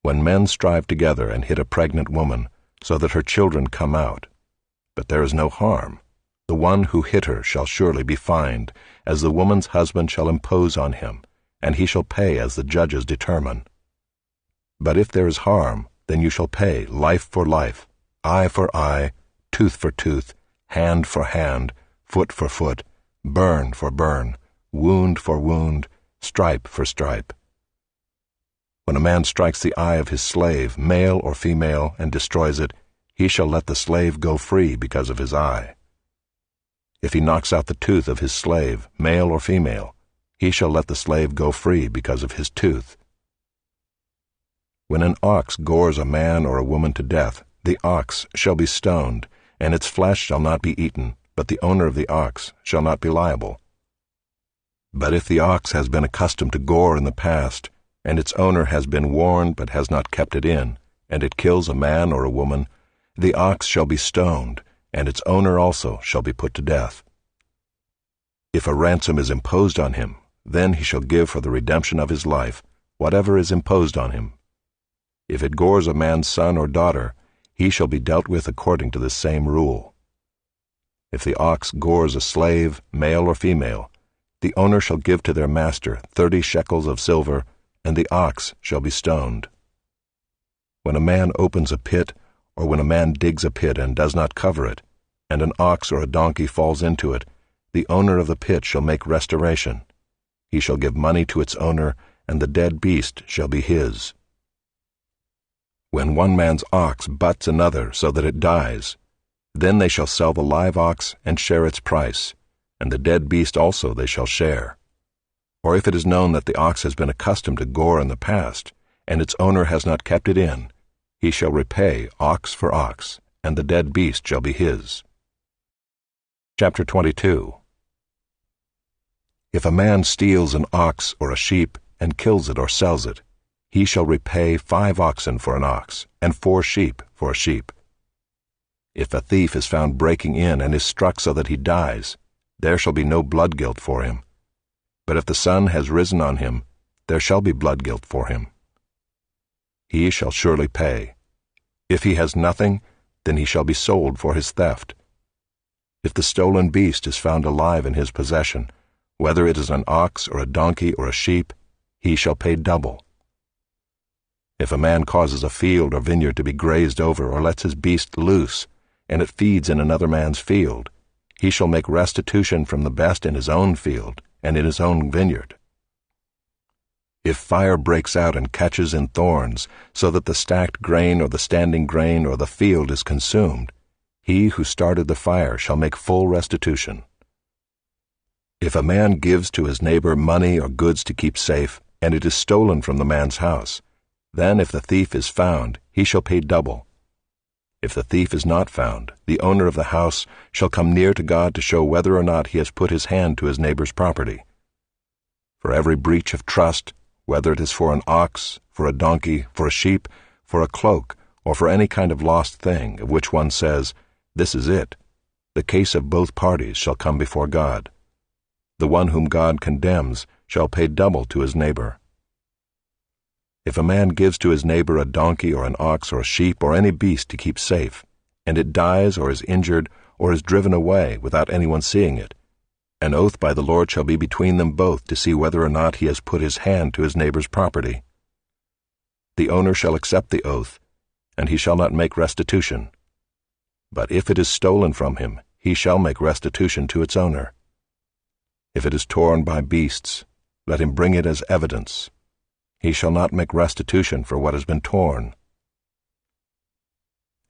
When men strive together and hit a pregnant woman, so that her children come out, but there is no harm, the one who hit her shall surely be fined, as the woman's husband shall impose on him, and he shall pay as the judges determine. But if there is harm, then you shall pay life for life, eye for eye, tooth for tooth, hand for hand, foot for foot, burn for burn, wound for wound, stripe for stripe. When a man strikes the eye of his slave, male or female, and destroys it, he shall let the slave go free because of his eye. If he knocks out the tooth of his slave, male or female, he shall let the slave go free because of his tooth. When an ox gores a man or a woman to death, the ox shall be stoned, and its flesh shall not be eaten, but the owner of the ox shall not be liable. But if the ox has been accustomed to gore in the past, and its owner has been warned but has not kept it in, and it kills a man or a woman, the ox shall be stoned, and its owner also shall be put to death. If a ransom is imposed on him, then he shall give for the redemption of his life whatever is imposed on him. If it gores a man's son or daughter, he shall be dealt with according to the same rule. If the ox gores a slave, male or female, the owner shall give to their master 30 shekels of silver, and the ox shall be stoned. When a man opens a pit, or when a man digs a pit and does not cover it, and an ox or a donkey falls into it, the owner of the pit shall make restoration. He shall give money to its owner, and the dead beast shall be his. When one man's ox butts another so that it dies, then they shall sell the live ox and share its price, and the dead beast also they shall share. Or if it is known that the ox has been accustomed to gore in the past, and its owner has not kept it in, he shall repay ox for ox, and the dead beast shall be his. Chapter 22. If a man steals an ox or a sheep, and kills it or sells it, he shall repay 5 oxen for an ox, and 4 sheep for a sheep. If a thief is found breaking in and is struck so that he dies, there shall be no blood guilt for him. But if the sun has risen on him, there shall be blood guilt for him. He shall surely pay. If he has nothing, then he shall be sold for his theft. If the stolen beast is found alive in his possession, whether it is an ox or a donkey or a sheep, he shall pay double. If a man causes a field or vineyard to be grazed over or lets his beast loose, and it feeds in another man's field, he shall make restitution from the best in his own field and in his own vineyard. If fire breaks out and catches in thorns, so that the stacked grain or the standing grain or the field is consumed, he who started the fire shall make full restitution. If a man gives to his neighbor money or goods to keep safe, and it is stolen from the man's house, then if the thief is found, he shall pay double. If the thief is not found, the owner of the house shall come near to God to show whether or not he has put his hand to his neighbor's property. For every breach of trust, whether it is for an ox, for a donkey, for a sheep, for a cloak, or for any kind of lost thing, of which one says, "This is it," the case of both parties shall come before God. The one whom God condemns shall pay double to his neighbor. If a man gives to his neighbor a donkey or an ox or a sheep or any beast to keep safe, and it dies or is injured or is driven away without anyone seeing it, an oath by the Lord shall be between them both to see whether or not he has put his hand to his neighbor's property. The owner shall accept the oath, and he shall not make restitution. But if it is stolen from him, he shall make restitution to its owner. If it is torn by beasts, let him bring it as evidence. He shall not make restitution for what has been torn.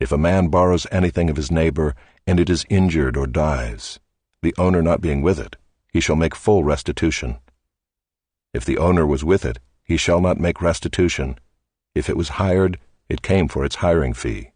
If a man borrows anything of his neighbor, and it is injured or dies, the owner not being with it, he shall make full restitution. If the owner was with it, he shall not make restitution. If it was hired, it came for its hiring fee.